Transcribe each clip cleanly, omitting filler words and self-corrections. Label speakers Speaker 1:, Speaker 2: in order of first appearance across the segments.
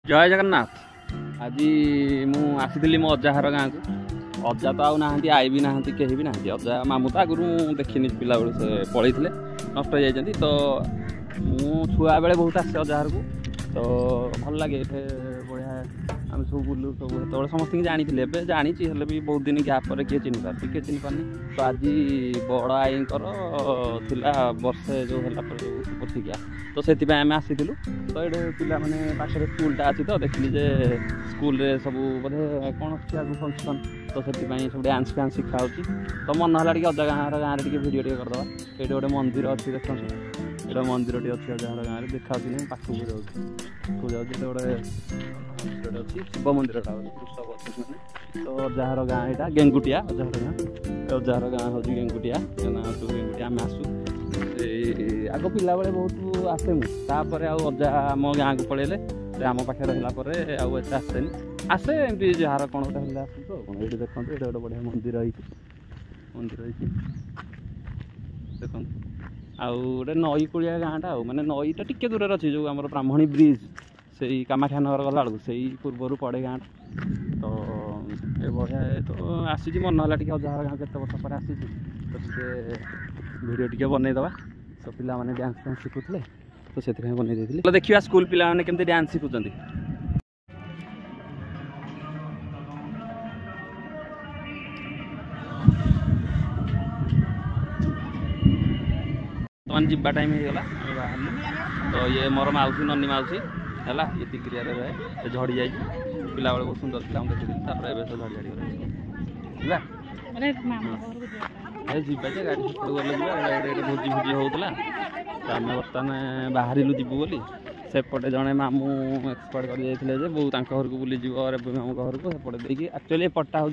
Speaker 1: जय जगन्नाथ। आज मु आसी मो अजाहर गाँव को। अजा तो आउ ना आई भी ना कहीं भी ना अजा मामू तो आगु देखनी पिला बेलू से पलि नष्ट हो जाती तो मु छुआ बेले बहुत आसे अजाहर को तो भल लगे ये बढ़िया आम सब बुलू सब जो समस्त जानी जानी भी बहुत दिन गैप पर किए चिन्ह पार्टी किए चिन्ह पारनी तो आज बड़ आईकर वर्षे जो है बसिकिया तो से आम आसी तो ये पिला मैंने पाखे स्कूलटा अच्छी तो देखिली जे स्कूल सब बोधे कौन आगे फंक्शन तो से सब डांस फैंस शिखा तो मन है टे अजा गाँव टे भिडियो टे करदे ये गोटे मंदिर अच्छी देखो ये मंदिर टे अच्छी अजा गाँव में देखा नहीं पाखक जाऊँगी गोटे अच्छी शिव मंदिर तो अजार गाँव यहाँ गेंगुटिया अजार गाँव हूँ गेंगुटिया गेंगुटिया आम आसू आग पिला बेले बहुत आसे मुझे अजा आम गाँव को पलैले आम पाखे रहा आते आसेनि आसे एमती जार कौन गोटे आसू तो ये देखते ये गोटे बढ़िया मंदिर रही देखो आउ गोटे नई कूलिया गाँटा माने नईटा टिके दूर अच्छी जो आम ब्राह्मणी ब्रिज से कामाख्या नगर गला बेलू से पूर्वर पड़े गाँ तो ये बढ़िया तो आसी मन है टे अजार गाँव केत वर्ष पर आसी तो भिडियो टे बनईदे तो पिला माने डांस फैंस शिखुले तो से बनई देखिए स्कूल पिला माने केमती डांस शिखुंट तो जीवा टाइम हो गला तो ये मोर मौसी ननी मौसी है ये टिक्रिया रहे झड़ी जाए पिला बेले बहुत सुंदर पिला देखी सब झड़ी झड़ी जीवा जे गाड़ी गले भोजी भोजी होता तो आम बर्तमान बाहर जीवु बोली सेपटे जड़े मामू एक्सपर्ट कर जाइए बहुत घर को बुली रेबू मामू घर को सेपटे देखिए एक्चुअली एपटा हूँ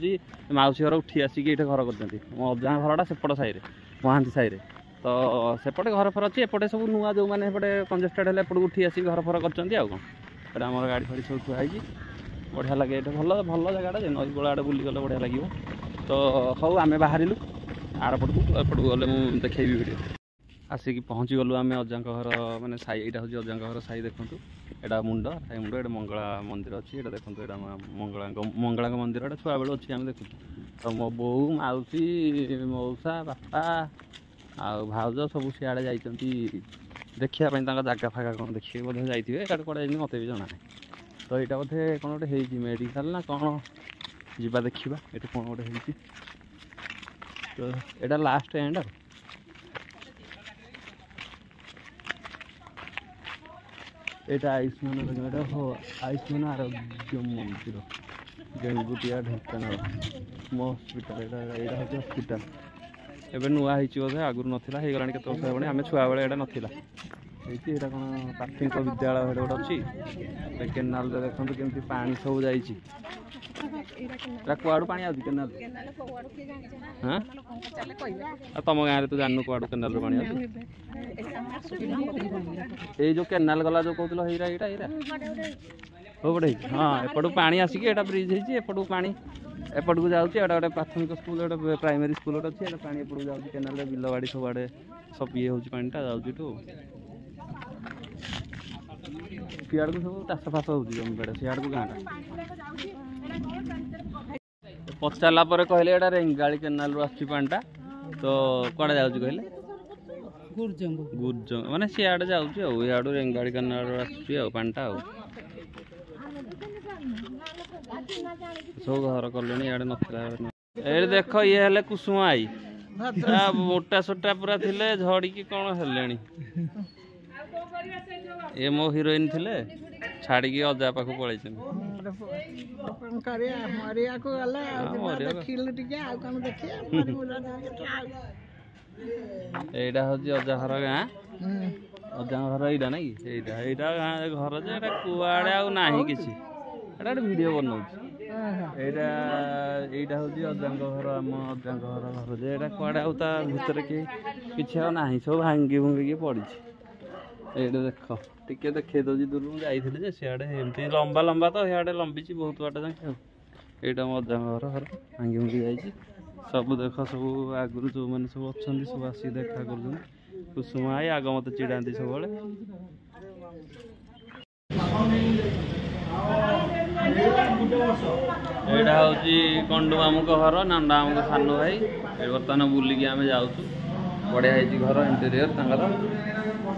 Speaker 1: मौसी घर उठी आसिक ये घर कर मो अजा घरटा सेपट साइड महांती साइड तो सेपटे घर फर अच्छी एपटे सब नुआ जो मैंने कंजेस्टेड है एपट उठी आसिक घर फर कर आम गाड़ी फाड़ी सब थुआई बढ़िया लगे ये भल भल जगह नई बड़ा आड़े बुलीगले बढ़िया लगे तो हूँ आम बाहर आरपट को एपट गले मुझे देखी भिडियो आसिक पहुँची गलु आम अजा घर मैंने साई यहाँ हूँ अजा घर साई देखूँ यहाँ मुंड साई मुंड ये मंगला मंदिर अच्छी ये देखो यहाँ मंगला मंदिर ये छुआ बेलू अच्छी आम देखु तो मो बो मौसी मौसा बापा आ भाउज सब सियाड़े जाइंट देखापी जगह फागा कौन देखिए बोधे जाइए इटे कड़े मत भी जना तो यहाँ बोधे कौन गोटे मेडिकल ना कौन जीवा देखा ये कौन गोटे तो यहाँ लास्ट एंड यहाँ आयुष्मान आरोग्य मंदिर गेंगुटिया ढेंकानाल मो हस्पिटाल यहाँ हूँ हस्पिटाल एवं नुआ बोधे आगुरी नाला हो गला के वर्ष हे आम छुआ बेले यहाँ नाला यहाँ कौन प्राथमिक विद्यालय गोटे अच्छी केनाल देखो केमती पानी सब जा कुआड़ू पानी आती केनाल हाँ तुम गाँव तो जानू कुआड़ू केनाल पानी ये जो केनाल गला जो कहूल यहाँ हो बड़े हाँ एपटू पानी आसिक यहाँ ब्रिज होपटू पानी एपट को जाऊँगी एटा गोटे प्राथमिक स्कूल गोटे प्राइमरी स्कूल गोटे अच्छी पानी एपट को जाऊँगी केनाल बिल बाड़ी सब आड़े सब ये हूँ पाटा जाऊँ सियाड़ को सब चाष फाश हो जमी बेड़े सियाड़ को गाँटा पचारा कहले यहाँ रेंगाड़ी केनाल आसपाटा तो कड़े जाऊँ कहले गुरजंग माने सियाड़े जाऊँ इाड़ू रेंगाड़ी केनाल आसपाटा सब घर कले इे ना ये देख ये हेले कुसुम आई मोटा सोटा पूरा थिले झड़ी कौन हेले ये मो हिरोइन थिले छाड़ी अजा पाख पलि यहाँ हूँ अजा घर गाँ अजा घर यहाँ ना कि यहाँ घर जे कुआड़े आना किसी गोटे भिड बनाऊँ यहाँ हूँ अजा घर आम अजा घर घर जे कड़े आता भितर कि ना सब भांगी भुंगी पड़ी ये देख टे देखे दूसरी दूर जाइए सियाड़े एमती लंबा लंबा तो सियाड़े लंबी बहुत बाट जाए यहाँ मो अजा घर घर भांगी भुंगी जाइए सब देख सब आगुरी जो मैंने सब अच्छा सब आसिक देखा कर कुसुम आई आग मत चिड़ाती सब ଏଇଟା ହେଉଛି କଣ୍ଡୁ ମାମୁଙ୍କ ଘର, ନଣ୍ଡା ମାମୁଙ୍କ ସାନ ଭାଇ। ବର୍ତ୍ତମାନ ବୁଲିକି ଆମେ ଯାଉଛୁ। ବଢ଼ିଆ ହେଇଛି ଘର ଇଣ୍ଟେରିୟର ତାଙ୍କର।